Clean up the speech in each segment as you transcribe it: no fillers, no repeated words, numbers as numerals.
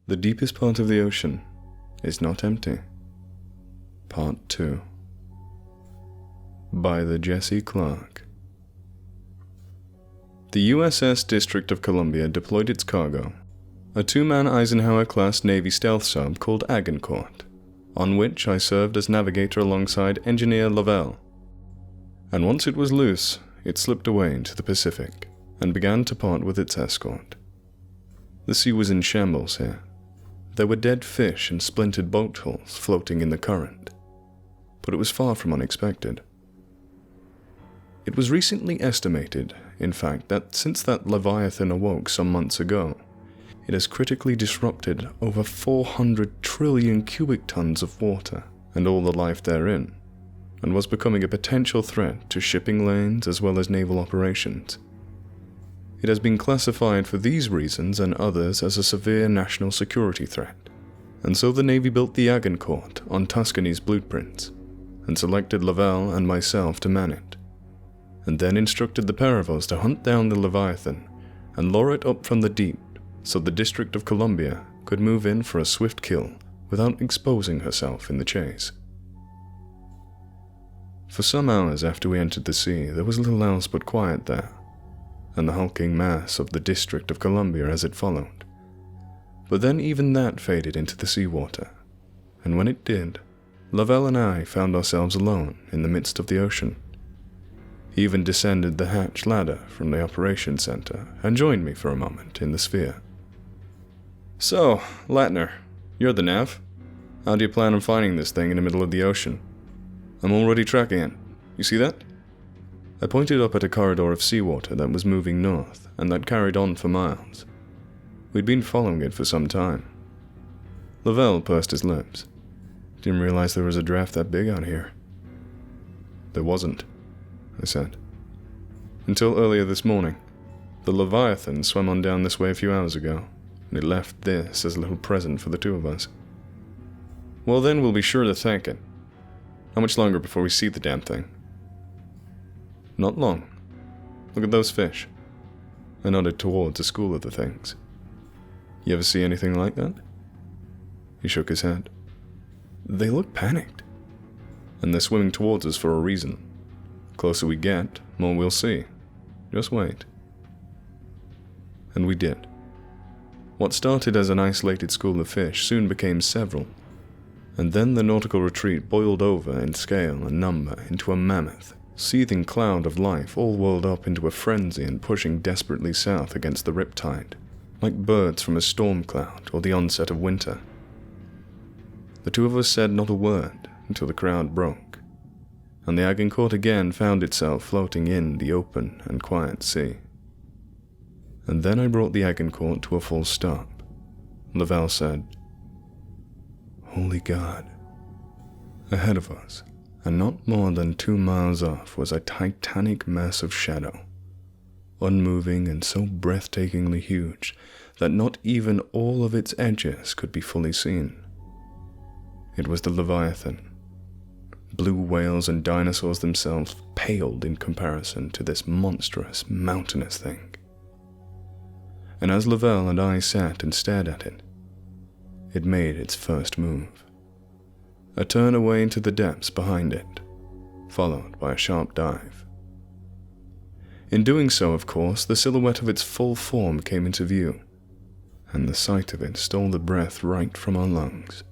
The deepest part of the ocean is not empty. Part 2. By TheJesseClark. The USS District of Columbia deployed its cargo, a two-man Eisenhower-class Navy stealth sub called Agincourt, on which I served as navigator alongside engineer Lavelle. And once it was loose, it slipped away into the Pacific and began to part with its escort. The sea was in shambles here. There were dead fish and splintered boat hulls floating in the current, but it was far from unexpected. It was recently estimated, in fact, that since that leviathan awoke some months ago, it has critically disrupted over 400 trillion cubic tons of water and all the life therein, and was becoming a potential threat to shipping lanes as well as naval operations. It has been classified for these reasons and others as a severe national security threat, and so the Navy built the Agincourt on Tuscany's blueprints, and selected Lavelle and myself to man it, and then instructed the pair of us to hunt down the Leviathan and lure it up from the deep so the District of Columbia could move in for a swift kill without exposing herself in the chase. For some hours after we entered the sea, there was little else but quiet there, and the hulking mass of the District of Columbia as it followed. But then even that faded into the seawater, and when it did, Lavelle and I found ourselves alone in the midst of the ocean. He even descended the hatch ladder from the operations center and joined me for a moment in the sphere. "So, Latner, you're the nav. How do you plan on finding this thing in the middle of the ocean? I'm already tracking it. You see that?" I pointed up at a corridor of seawater that was moving north and that carried on for miles. We'd been following it for some time. Lavelle pursed his lips. "Didn't realize there was a draft that big out here." "There wasn't," I said. "Until earlier this morning. The Leviathan swam on down this way a few hours ago, and it left this as a little present for the two of us." "Well then, we'll be sure to thank it. How much longer before we see the damn thing?" "Not long. Look at those fish." I nodded towards a school of the things. "You ever see anything like that?" He shook his head. "They look panicked. And they're swimming towards us for a reason. Closer we get, more we'll see. Just wait." And we did. What started as an isolated school of fish soon became several, and then the nautical retreat boiled over in scale and number into a mammoth, seething cloud of life all whirled up into a frenzy and pushing desperately south against the riptide, like birds from a storm cloud or the onset of winter. The two of us said not a word until the crowd broke, and the Agincourt again found itself floating in the open and quiet sea. And then I brought the Agincourt to a full stop. Lavelle said, "Holy God." Ahead of us, and not more than 2 miles off, was a titanic mass of shadow, unmoving and so breathtakingly huge that not even all of its edges could be fully seen. It was the Leviathan. Blue whales and dinosaurs themselves paled in comparison to this monstrous, mountainous thing. And as Lavelle and I sat and stared at it, it made its first move. A turn away into the depths behind it, followed by a sharp dive. In doing so, of course, the silhouette of its full form came into view, and the sight of it stole the breath right from our lungs.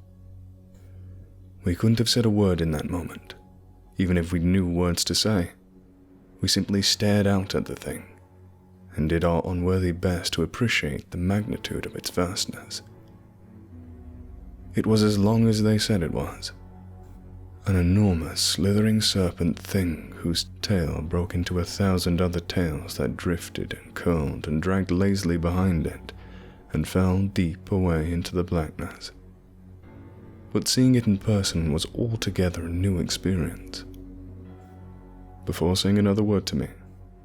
We couldn't have said a word in that moment, even if we knew words to say. We simply stared out at the thing, and did our unworthy best to appreciate the magnitude of its vastness. It was as long as they said it was. An enormous, slithering serpent thing whose tail broke into 1,000 other tails that drifted and curled and dragged lazily behind it and fell deep away into the blackness. But seeing it in person was altogether a new experience. Before saying another word to me,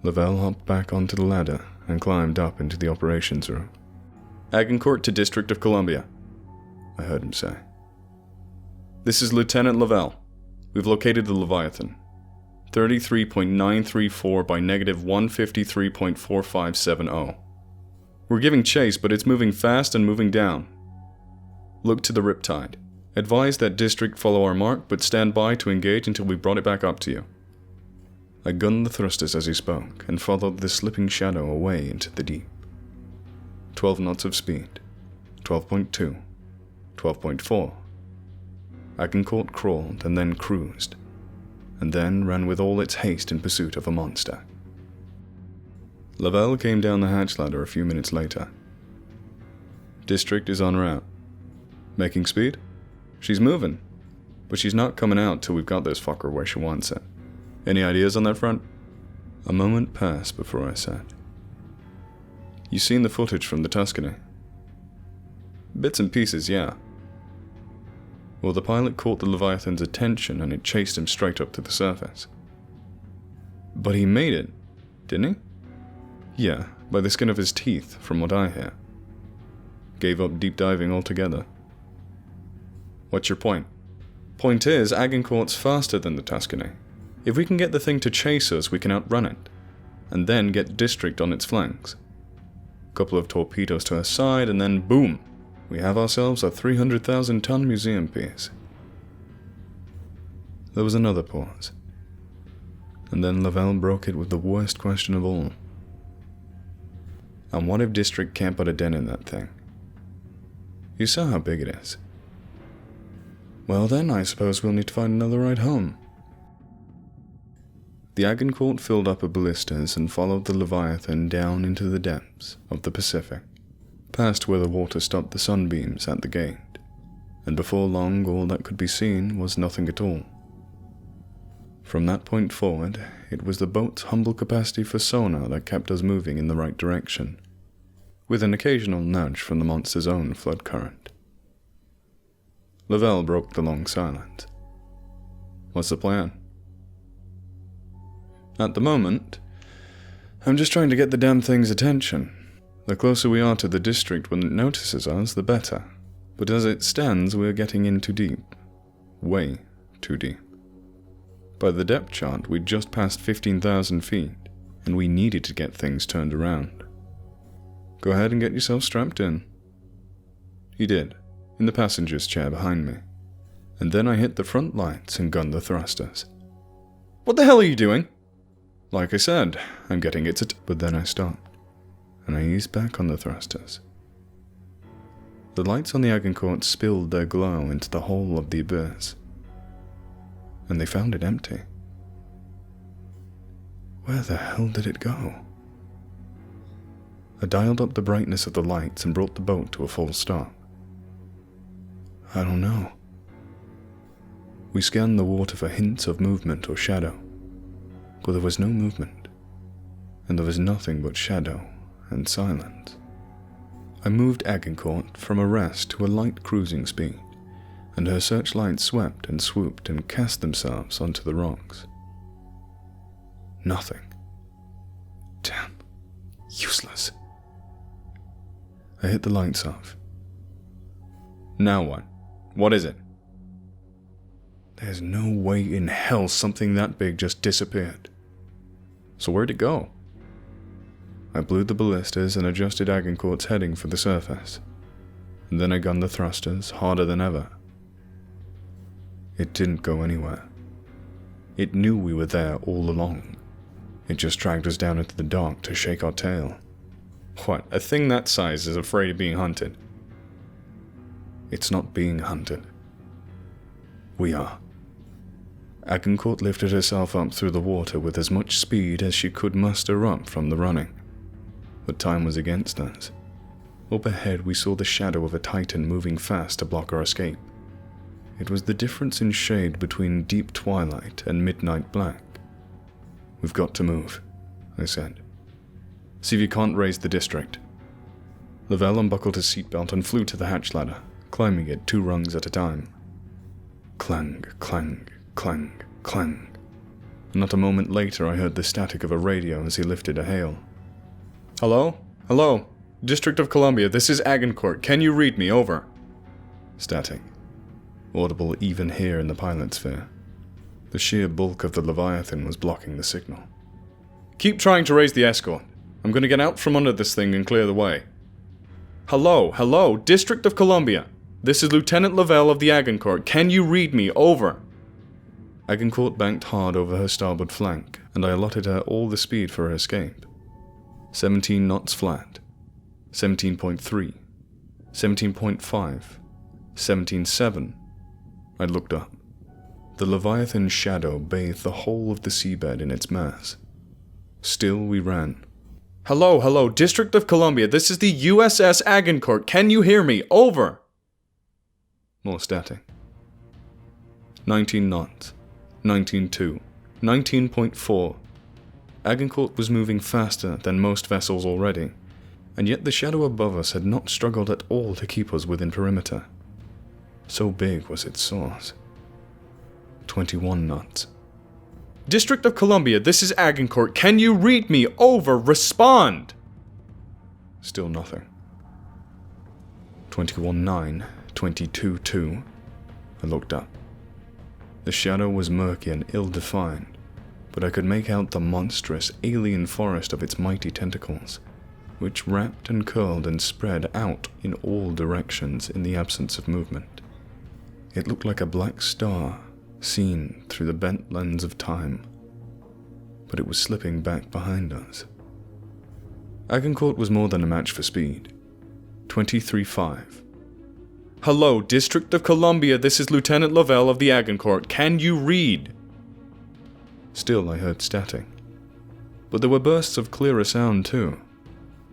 Lavelle hopped back onto the ladder and climbed up into the operations room. "Agincourt to District of Columbia," I heard him say. "This is Lieutenant Lavelle. We've located the Leviathan. 33.934 by negative 153.4570. We're giving chase, but it's moving fast and moving down. Look to the riptide. Advise that district follow our mark, but stand by to engage until we brought it back up to you. I gunned the thrusters as he spoke, and followed the slipping shadow away into the deep. 12 knots of speed. 12.2. 12.4. Agincourt crawled and then cruised, and then ran with all its haste in pursuit of a monster. Lavelle came down the hatch ladder a few minutes later. District is en route. Making speed? She's moving, but she's not coming out till we've got this fucker where she wants it. Any ideas on that front? A moment passed before I said, "You seen the footage from the Tuscany?" "Bits and pieces, yeah." Well, the pilot caught the Leviathan's attention and it chased him straight up to the surface. But he made it, didn't he? Yeah, by the skin of his teeth, from what I hear. Gave up deep diving altogether. What's your point? Point is, Agincourt's faster than the Tuscany. If we can get the thing to chase us, we can outrun it, and then get District on its flanks. Couple of torpedoes to her side, and then boom! We have ourselves a 300,000-ton museum piece. There was another pause, and then Lavelle broke it with the worst question of all. And what if District can't put a dent in that thing? You saw how big it is. Well then, I suppose we'll need to find another ride home. The Agincourt filled up her ballistas and followed the Leviathan down into the depths of the Pacific, past where the water stopped the sunbeams at the gate, and before long all that could be seen was nothing at all. From that point forward, it was the boat's humble capacity for sonar that kept us moving in the right direction, with an occasional nudge from the monster's own flood current. Lavelle broke the long silence. What's the plan? At the moment, I'm just trying to get the damn thing's attention. The closer we are to the district when it notices us, the better. But as it stands, we're getting in too deep. Way too deep. By the depth chart, we'd just passed 15,000 feet, and we needed to get things turned around. Go ahead and get yourself strapped in. He did, in the passenger's chair behind me, and then I hit the front lights and gunned the thrusters. What the hell are you doing? Like I said, I'm getting it but then I stopped, and I eased back on the thrusters. The lights on the Agincourt spilled their glow into the whole of the abyss, and they found it empty. Where the hell did it go? I dialed up the brightness of the lights and brought the boat to a full stop. I don't know. We scanned the water for hints of movement or shadow, but there was no movement, and there was nothing but shadow and silence. I moved Agincourt from a rest to a light cruising speed, and her searchlights swept and swooped and cast themselves onto the rocks. Nothing. Damn. Useless. I hit the lights off. Now what? What is it? There's no way in hell something that big just disappeared. So where'd it go? I blew the ballistas and adjusted Agincourt's heading for the surface, and then I gunned the thrusters harder than ever. It didn't go anywhere. It knew we were there all along. It just dragged us down into the dark to shake our tail. What, a thing that size is afraid of being hunted? It's not being hunted. We are. Agincourt lifted herself up through the water with as much speed as she could muster up from the running. But time was against us. Up ahead we saw the shadow of a titan moving fast to block our escape. It was the difference in shade between deep twilight and midnight black. We've got to move, I said. See if you can't raise the district. Lavelle unbuckled his seatbelt and flew to the hatch ladder, climbing it 2 rungs at a time. Clang, clang, clang, clang. Not a moment later I heard the static of a radio as he lifted a hail. Hello? Hello? District of Columbia, this is Agincourt. Can you read me? Over. Static. Audible even here in the pilot sphere. The sheer bulk of the Leviathan was blocking the signal. Keep trying to raise the escort. I'm going to get out from under this thing and clear the way. Hello, hello, District of Columbia. This is Lieutenant Lavelle of the Agincourt. Can you read me? Over. Agincourt banked hard over her starboard flank, and I allotted her all the speed for her escape. 17 knots flat. 17.3. 17.5. 17.7. I looked up. The Leviathan's shadow bathed the whole of the seabed in its mass. Still we ran. Hello, District of Columbia, this is the USS Agincourt. Can you hear me? Over. More static. 19 knots. 19.2. 19.4. Agincourt was moving faster than most vessels already, and yet the shadow above us had not struggled at all to keep us within perimeter. So big was its source. 21 knots. District of Columbia, this is Agincourt. Can you read me? Over. Respond. Still nothing. 21.9. 22.2. I looked up. The shadow was murky and ill-defined, but I could make out the monstrous alien forest of its mighty tentacles, which wrapped and curled and spread out in all directions in the absence of movement. It looked like a black star seen through the bent lens of time, but it was slipping back behind us. Agincourt was more than a match for speed. 23.5. Hello, District of Columbia, this is Lieutenant Lavelle of the Agincourt. Can you read? Still I heard static. But there were bursts of clearer sound too,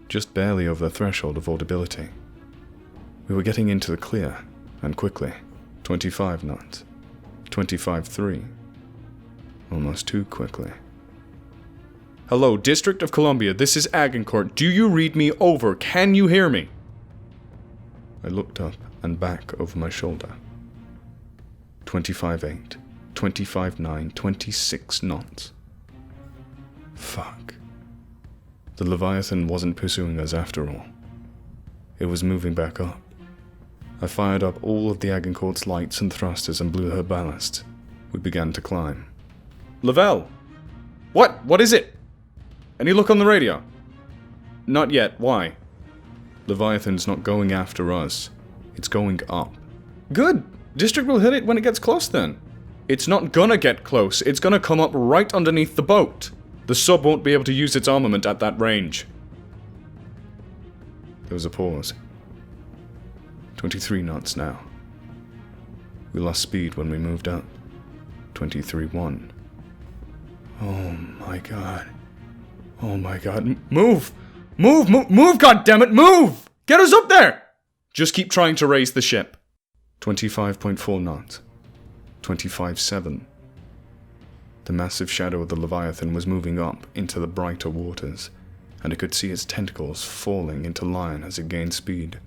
just barely over the threshold of audibility. We were getting into the clear, and quickly. 25 knots. 25.3. Almost too quickly. Hello, District of Columbia, this is Agincourt. Do you read me? Over. Can you hear me? I looked up and back over my shoulder. 25.8. 25.9. 26 knots. Fuck. The Leviathan wasn't pursuing us after all. It was moving back up. I fired up all of the Agincourt's lights and thrusters and blew her ballast. We began to climb. Lavelle! What is it? Any look on the radio? Not yet. Why? Leviathan's not going after us. It's going up. Good! District will hit it when it gets close then. It's not gonna get close. It's gonna come up right underneath the boat. The sub won't be able to use its armament at that range. There was a pause. 23 knots now. We lost speed when we moved up. 23.1. Oh my god. Oh my god. Move! Move, goddammit, move! Get us up there! Just keep trying to raise the ship. 25.4 knots. 25.7. The massive shadow of the Leviathan was moving up into the brighter waters, and I could see its tentacles falling into line as it gained speed.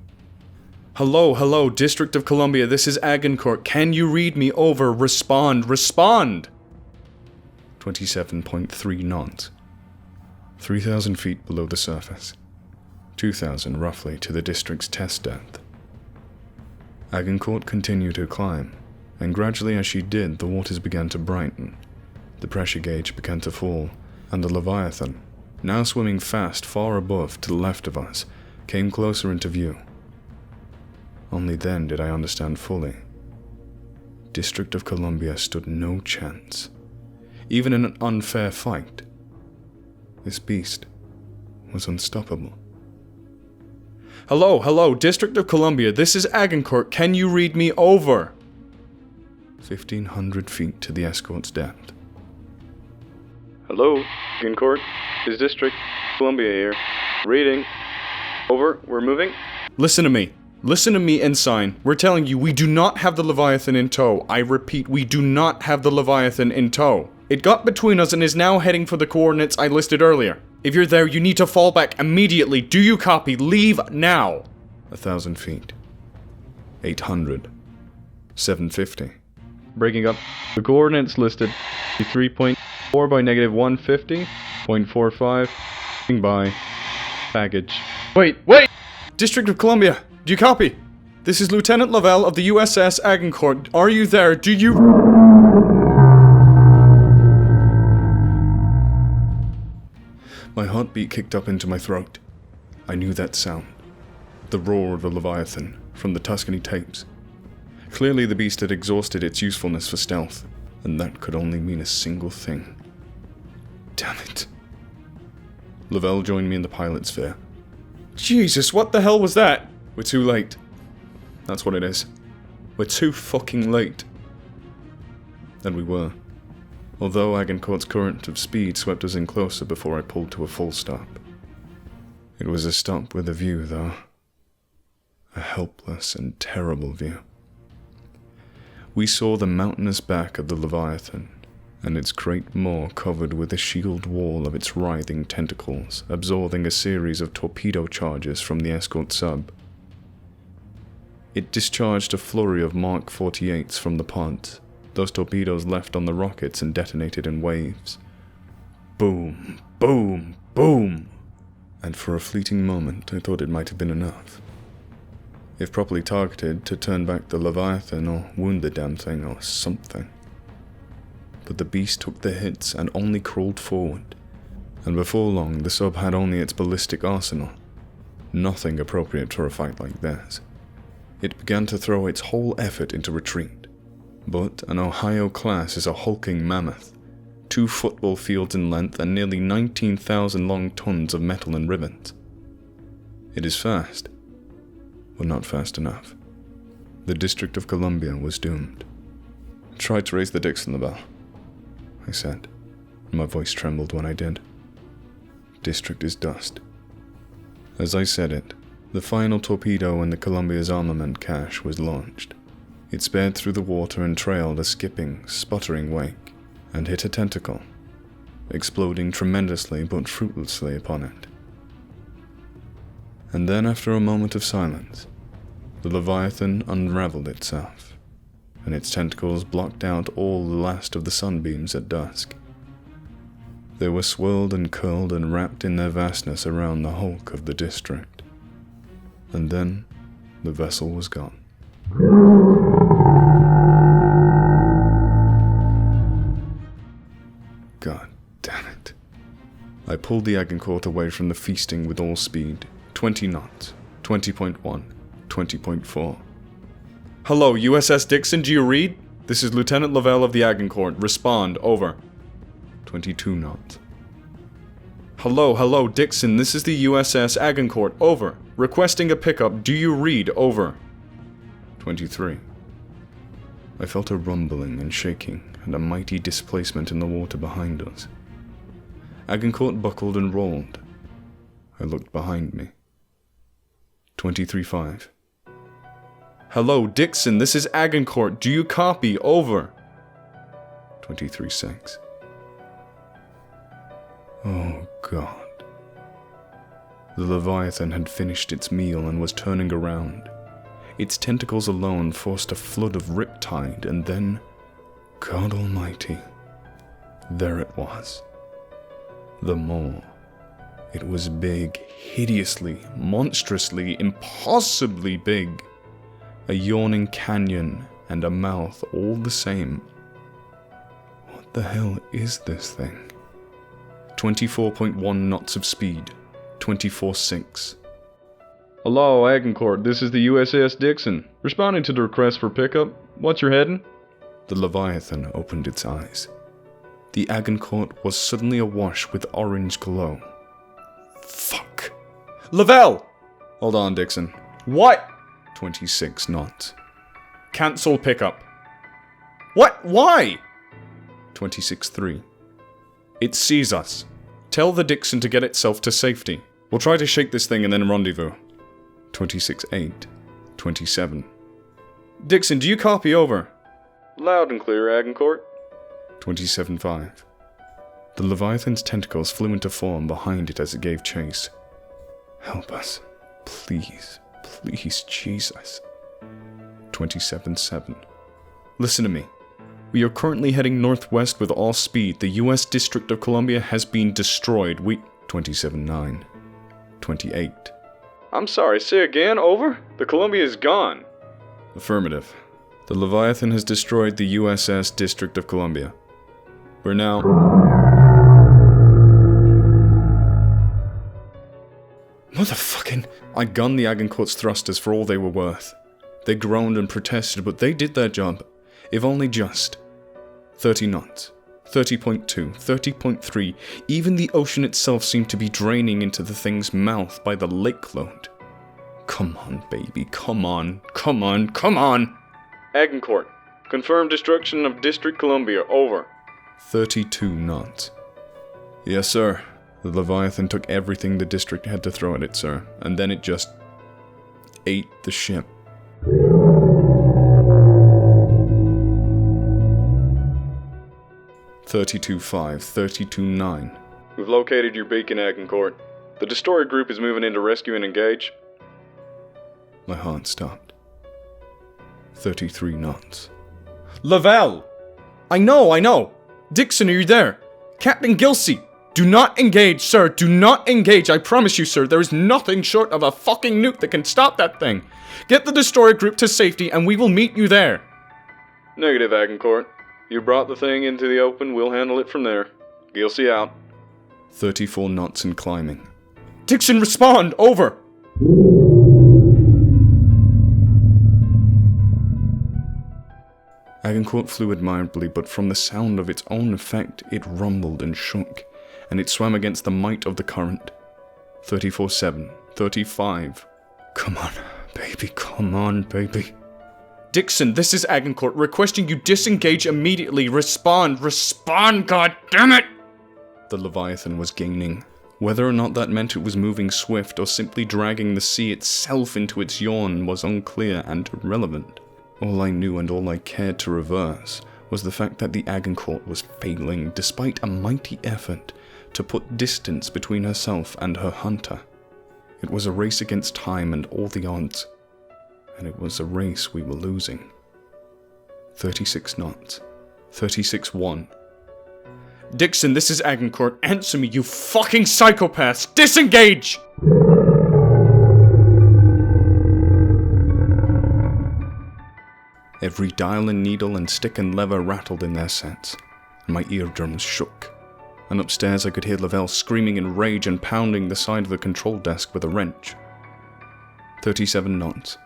Hello, District of Columbia, this is Agincourt. Can you read me? Over. Respond. 27.3 knots. 3,000 feet below the surface. 2,000 roughly to the district's test depth. Agincourt continued to climb, and gradually as she did, the waters began to brighten. The pressure gauge began to fall, and the Leviathan, now swimming fast far above to the left of us, came closer into view. Only then did I understand fully. District of Columbia stood no chance. Even in an unfair fight, this beast was unstoppable. Hello, District of Columbia, this is Agincourt. Can you read me? Over. 1,500 feet to the escort's depth. Hello, Agincourt. Is District Columbia here? Reading. Over. We're moving. Listen to me, Ensign. We're telling you, we do not have the Leviathan in tow. I repeat, we do not have the Leviathan in tow. It got between us and is now heading for the coordinates I listed earlier. If you're there, you need to fall back immediately. Do you copy? Leave now. 1,000 feet. 800. 750. Breaking up. The coordinates listed 3.4 by negative 150. 0.45. By baggage. Wait! District of Columbia, do you copy? This is Lieutenant Lavelle of the USS Agincourt. Are you there? Do you... My heartbeat kicked up into my throat. I knew that sound. The roar of the Leviathan, from the Tuscany tapes. Clearly the beast had exhausted its usefulness for stealth, and that could only mean a single thing. Damn it. Lavelle joined me in the pilot sphere. Jesus, what the hell was that? We're too late. That's what it is. We're too fucking late. And we were. Although Agincourt's current of speed swept us in closer before I pulled to a full stop. It was a stop with a view, though. A helpless and terrible view. We saw the mountainous back of the Leviathan, and its great maw covered with a shield wall of its writhing tentacles, absorbing a series of torpedo charges from the escort sub. It discharged a flurry of Mark 48s from the pods. Those torpedoes left on the rockets and detonated in waves. Boom, boom, boom! And for a fleeting moment, I thought it might have been enough. If properly targeted, to turn back the Leviathan or wound the damn thing or something. But the beast took the hits and only crawled forward, and before long the sub had only its ballistic arsenal. Nothing appropriate for a fight like this. It began to throw its whole effort into retreat. But an Ohio class is a hulking mammoth, 2 football fields in length and nearly 19,000 long tons of metal and rivets. It is fast, but not fast enough. The District of Columbia was doomed. "Try to raise the Dixon, Lavelle," I said, and my voice trembled when I did. District is dust. As I said it, the final torpedo in the Columbia's armament cache was launched. It sped through the water and trailed a skipping, sputtering wake, and hit a tentacle, exploding tremendously but fruitlessly upon it. And then, after a moment of silence, the Leviathan unraveled itself, and its tentacles blocked out all the last of the sunbeams at dusk. They were swirled and curled and wrapped in their vastness around the hulk of the district. And then, the vessel was gone. God damn it. I pulled the Agincourt away from the feasting with all speed. 20 knots, 20.1, 20.4. "Hello, USS Dixon, do you read? This is Lieutenant Lavelle of the Agincourt. Respond, over." 22 knots. Hello, Dixon, this is the USS Agincourt, over. Requesting a pickup, do you read, over." 23. I felt a rumbling and shaking, and a mighty displacement in the water behind us. Agincourt buckled and rolled. I looked behind me. 23.5. "Hello, Dixon, this is Agincourt, do you copy, over." 23.6. Oh God. The Leviathan had finished its meal and was turning around. Its tentacles alone forced a flood of riptide, and then, God Almighty, there it was. The maw. It was big, hideously, monstrously, impossibly big. A yawning canyon and a mouth all the same. What the hell is this thing? 24.1 knots of speed. 24.6. "Hello, Agincourt, this is the USS Dixon. Responding to the request for pickup. What's your heading?" The Leviathan opened its eyes. The Agincourt was suddenly awash with orange glow. Fuck. "Lavelle!" "Hold on, Dixon." "What?" 26 knots. "Cancel pickup." "What? Why?" 26.3. "It sees us. Tell the Dixon to get itself to safety. We'll try to shake this thing and then rendezvous." 26.8. 27. "Dixon, do you copy, over?" "Loud and clear, Agincourt." 27.5. The Leviathan's tentacles flew into form behind it as it gave chase. Help us. Please, please, Jesus. 27.7. "Listen to me. We are currently heading northwest with all speed. The U.S. District of Columbia has been destroyed. 27.9. 28. "I'm sorry, say again, over? The Columbia is gone." Affirmative. The Leviathan has destroyed the USS District of Columbia. We're now... Motherfucking... I gunned the Agincourt's thrusters for all they were worth. They groaned and protested, but they did their job, if only just. 30 knots, 30.2, 30.3, even the ocean itself seemed to be draining into the thing's mouth by the lake load. Come on, baby, come on, come on, come on! Agincourt, confirmed destruction of District Columbia, over. 32 knots. Yes, sir. The Leviathan took everything the district had to throw at it, sir, and then it just ate the ship. $32.5, $32.9. We've located your beacon, Agincourt. The destroyer group is moving in to rescue and engage. My heart stopped. 33 knots. Lavelle! I know! Dixon, are you there? Captain Gilsey! Do not engage, sir! Do not engage! I promise you, sir, there is nothing short of a fucking nuke that can stop that thing! Get the destroyer group to safety and we will meet you there! Negative, Agincourt. You brought the thing into the open, we'll handle it from there. Gilsey out. 34 knots and climbing. Dixon, respond! Over! Agincourt flew admirably, but from the sound of its own effect, it rumbled and shook, and it swam against the might of the current. 34.7, 35. Come on, baby, come on, baby. Dixon, this is Agincourt, requesting you disengage immediately. Respond, god damn it! The Leviathan was gaining. Whether or not that meant it was moving swift or simply dragging the sea itself into its yawn was unclear and irrelevant. All I knew and all I cared to reverse was the fact that the Agincourt was failing, despite a mighty effort, to put distance between herself and her hunter. It was a race against time and all the odds, and it was a race we were losing. 36 knots. 36.1. Dixon, this is Agincourt. Answer me, you fucking psychopaths! Disengage! Every dial and needle and stick and lever rattled in their sets, and my eardrums shook. And upstairs I could hear Lavelle screaming in rage and pounding the side of the control desk with a wrench. 37 knots.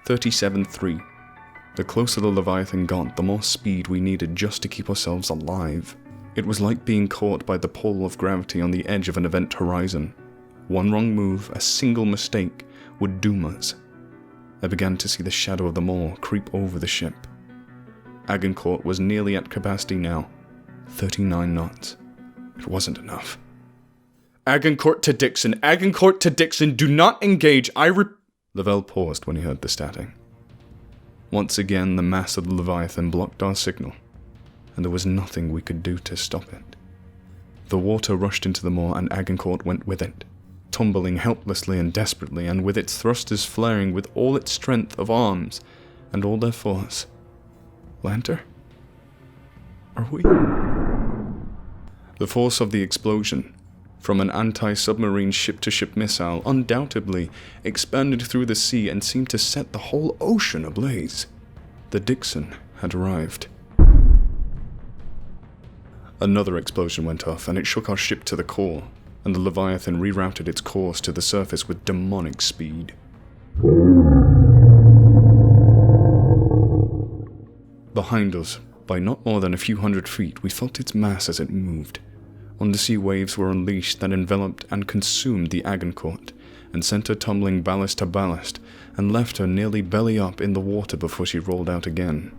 37.3. The closer the Leviathan got, the more speed we needed just to keep ourselves alive. It was like being caught by the pull of gravity on the edge of an event horizon. One wrong move, a single mistake, would doom us. I began to see the shadow of the moor creep over the ship. Agincourt was nearly at capacity now. 39 knots. It wasn't enough. Agincourt to Dixon, do not engage, Lavelle paused when he heard the static. Once again, the mass of the Leviathan blocked our signal, and there was nothing we could do to stop it. The water rushed into the moor and Agincourt went with it, tumbling helplessly and desperately, and with its thrusters flaring with all its strength of arms and all their force. Lanter? Are we? The force of the explosion, from an anti-submarine ship-to-ship missile, undoubtedly expanded through the sea and seemed to set the whole ocean ablaze. The Dixon had arrived. Another explosion went off, and it shook our ship to the core, and the Leviathan rerouted its course to the surface with demonic speed. Behind us, by not more than a few hundred feet, we felt its mass as it moved. Undersea waves were unleashed that enveloped and consumed the Agincourt, and sent her tumbling ballast to ballast, and left her nearly belly up in the water before she rolled out again.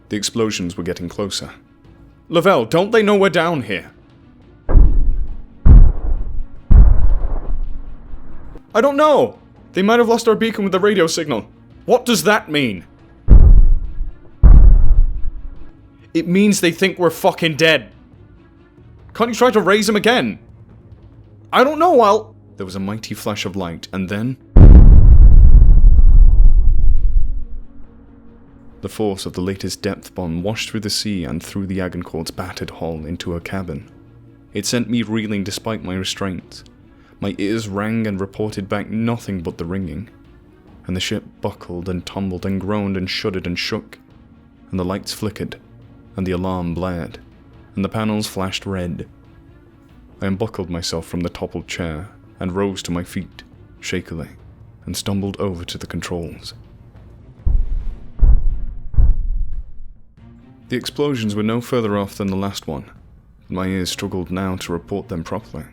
The explosions were getting closer. Lavelle, don't they know we're down here? I don't know! They might have lost our beacon with the radio signal. What does that mean? It means they think we're fucking dead. Can't you try to raise them again? I don't know, There was a mighty flash of light, and then... The force of the latest depth bomb washed through the sea and through the Agincourt's battered hull into her cabin. It sent me reeling despite my restraints. My ears rang and reported back nothing but the ringing. And the ship buckled and tumbled and groaned and shuddered and shook. And the lights flickered, and the alarm blared, and the panels flashed red. I unbuckled myself from the toppled chair and rose to my feet, shakily, and stumbled over to the controls. The explosions were no further off than the last one, but my ears struggled now to report them properly.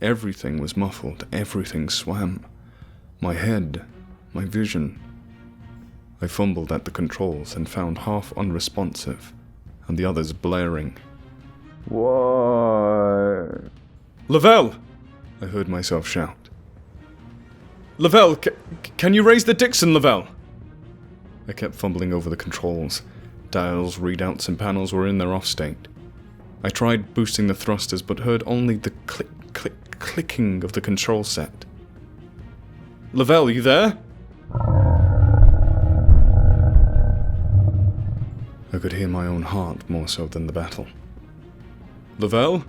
Everything was muffled, everything swam. My head, my vision. I fumbled at the controls and found half unresponsive, and the others blaring. Why? Lavelle! I heard myself shout. Lavelle, can you raise the Dixon, Lavelle? I kept fumbling over the controls. Dials, readouts, and panels were in their off state. I tried boosting the thrusters, but heard only the clicking of the control set. Lavelle, you there? I could hear my own heart more so than the battle. Lavelle?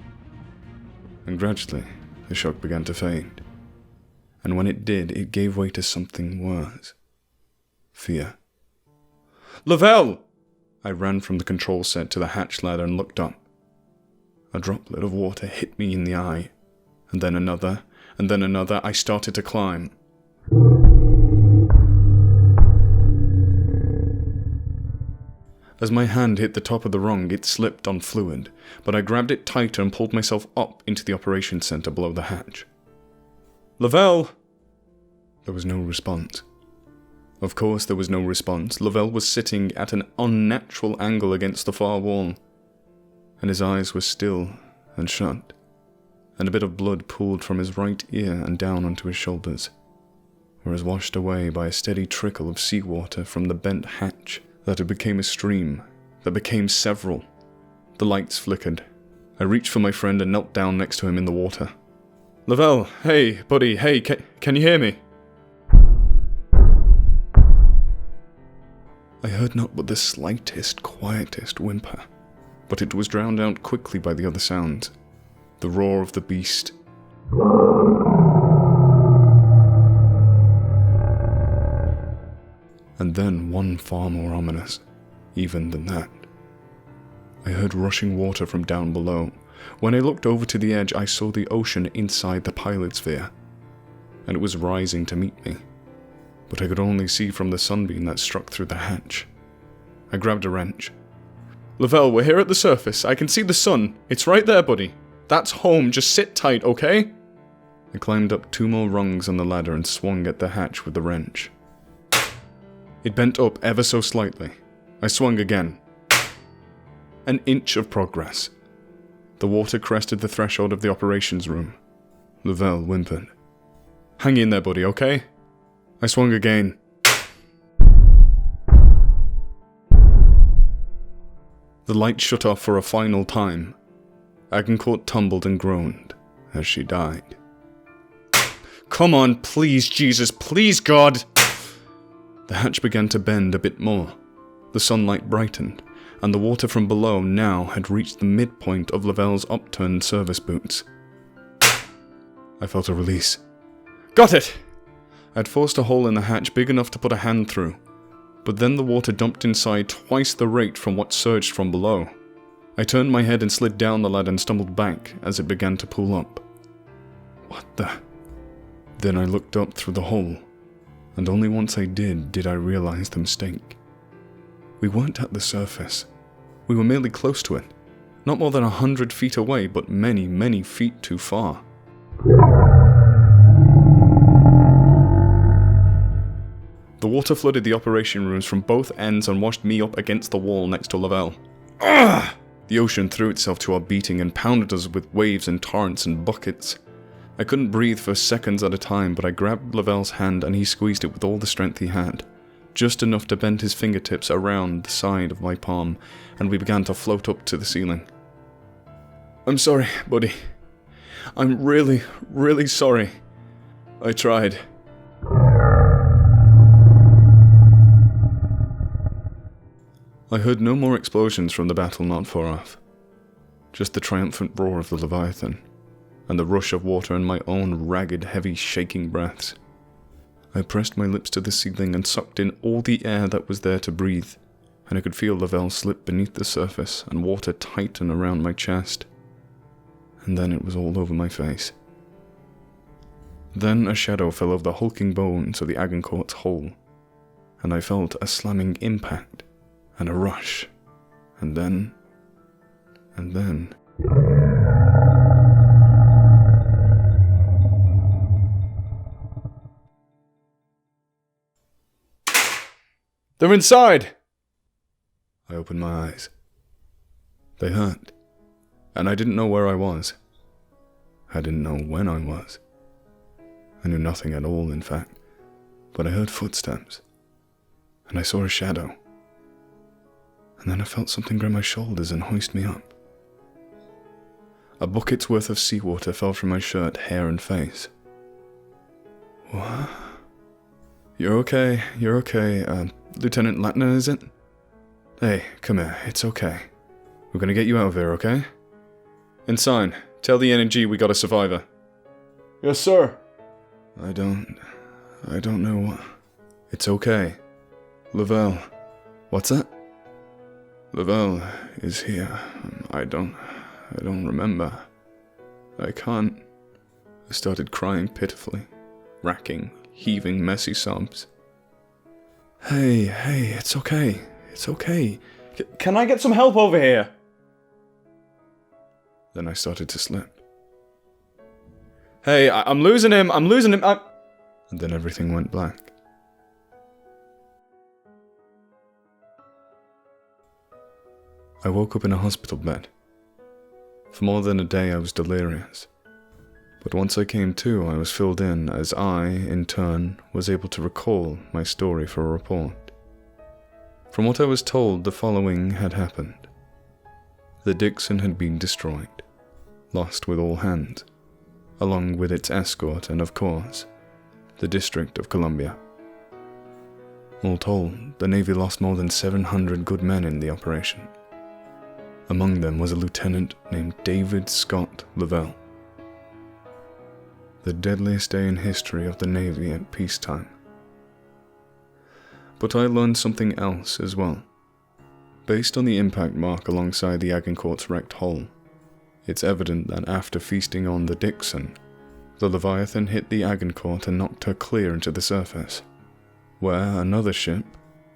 And gradually, the shock began to fade. And when it did, it gave way to something worse. Fear. Lavelle! I ran from the control set to the hatch ladder and looked up. A droplet of water hit me in the eye, and then another, and then another. I started to climb. As my hand hit the top of the rung, it slipped on fluid, but I grabbed it tighter and pulled myself up into the operations center below the hatch. Lavelle! There was no response. Of course there was no response. Lavelle was sitting at an unnatural angle against the far wall, and his eyes were still and shut, and a bit of blood pooled from his right ear and down onto his shoulders, whereas washed away by a steady trickle of seawater from the bent hatch that it became a stream, that became several. The lights flickered. I reached for my friend and knelt down next to him in the water. Lavelle, hey, buddy, hey, can you hear me? I heard not but the slightest, quietest whimper, but it was drowned out quickly by the other sounds. The roar of the beast. And then one far more ominous, even than that. I heard rushing water from down below. When I looked over to the edge, I saw the ocean inside the pilot sphere, and it was rising to meet me. But I could only see from the sunbeam that struck through the hatch. I grabbed a wrench. Lavelle, we're here at the surface. I can see the sun. It's right there, buddy. That's home. Just sit tight, okay? I climbed up 2 more rungs on the ladder and swung at the hatch with the wrench. It bent up ever so slightly. I swung again. An inch of progress. The water crested the threshold of the operations room. Lavelle whimpered. Hang in there, buddy, okay? I swung again. The light shut off for a final time. Agincourt tumbled and groaned as she died. Come on, please, Jesus, please, God! The hatch began to bend a bit more. The sunlight brightened, and the water from below now had reached the midpoint of Lavelle's upturned service boots. I felt a release. Got it! I'd forced a hole in the hatch big enough to put a hand through, but then the water dumped inside twice the rate from what surged from below. I turned my head and slid down the ladder and stumbled back as it began to pull up. What the? Then I looked up through the hole, and only once I did I realize the mistake. We weren't at the surface. We were merely close to it. Not more than 100 feet away, but many, many feet too far. The water flooded the operation rooms from both ends and washed me up against the wall next to Lavelle. Ugh! The ocean threw itself to our beating and pounded us with waves and torrents and buckets. I couldn't breathe for seconds at a time, but I grabbed Lavelle's hand and he squeezed it with all the strength he had, just enough to bend his fingertips around the side of my palm, and we began to float up to the ceiling. I'm sorry, buddy. I'm really, really sorry. I tried. I heard no more explosions from the battle not far off. Just the triumphant roar of the leviathan, and the rush of water and my own ragged, heavy, shaking breaths. I pressed my lips to the ceiling and sucked in all the air that was there to breathe, and I could feel Lavelle slip beneath the surface and water tighten around my chest. And then it was all over my face. Then a shadow fell over the hulking bones of the Agincourt's hull, and I felt a slamming impact and a rush, and then... They're inside! I opened my eyes. They hurt, and I didn't know where I was. I didn't know when I was. I knew nothing at all, in fact, but I heard footsteps, and I saw a shadow, and then I felt something grab my shoulders and hoist me up. A bucket's worth of seawater fell from my shirt, hair, and face. What? You're okay, Lieutenant Latner, is it? Hey, come here, it's okay. We're gonna get you out of here, okay? Ensign, tell the NG we got a survivor. Yes, sir. I don't know what... It's okay. Lavelle. What's that? Lavelle is here. I don't remember. I can't... I started crying pitifully, racking, heaving, messy sobs. Hey, it's okay. It's okay. Can I get some help over here? Then I started to slip. Hey, I'm losing him. And then everything went black. I woke up in a hospital bed. For more than a day I was delirious. But once I came to, I was filled in as I, in turn, was able to recall my story for a report. From what I was told, the following had happened. The Dixon had been destroyed, lost with all hands, along with its escort and, of course, the District of Columbia. All told, the Navy lost more than 700 good men in the operation. Among them was a lieutenant named David Scott Lavelle. The deadliest day in history of the Navy at peacetime. But I learned something else as well. Based on the impact mark alongside the Agincourt's wrecked hull, it's evident that after feasting on the Dixon, the Leviathan hit the Agincourt and knocked her clear into the surface, where another ship,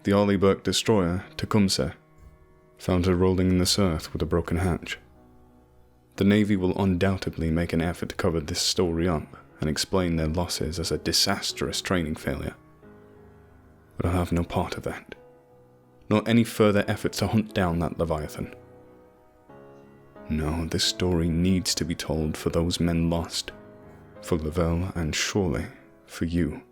the Arleigh destroyer Tecumseh, found her rolling in the surf with a broken hatch. The Navy will undoubtedly make an effort to cover this story up and explain their losses as a disastrous training failure. But I'll have no part of that, nor any further efforts to hunt down that Leviathan. No, this story needs to be told for those men lost, for Lavelle and surely for you.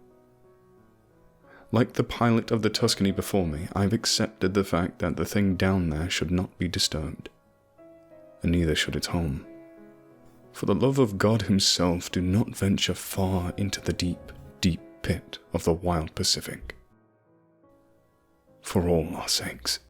Like the pilot of the Tuscany before me, I've accepted the fact that the thing down there should not be disturbed, and neither should its home. For the love of God himself, do not venture far into the deep, deep pit of the wild Pacific. For all our sakes.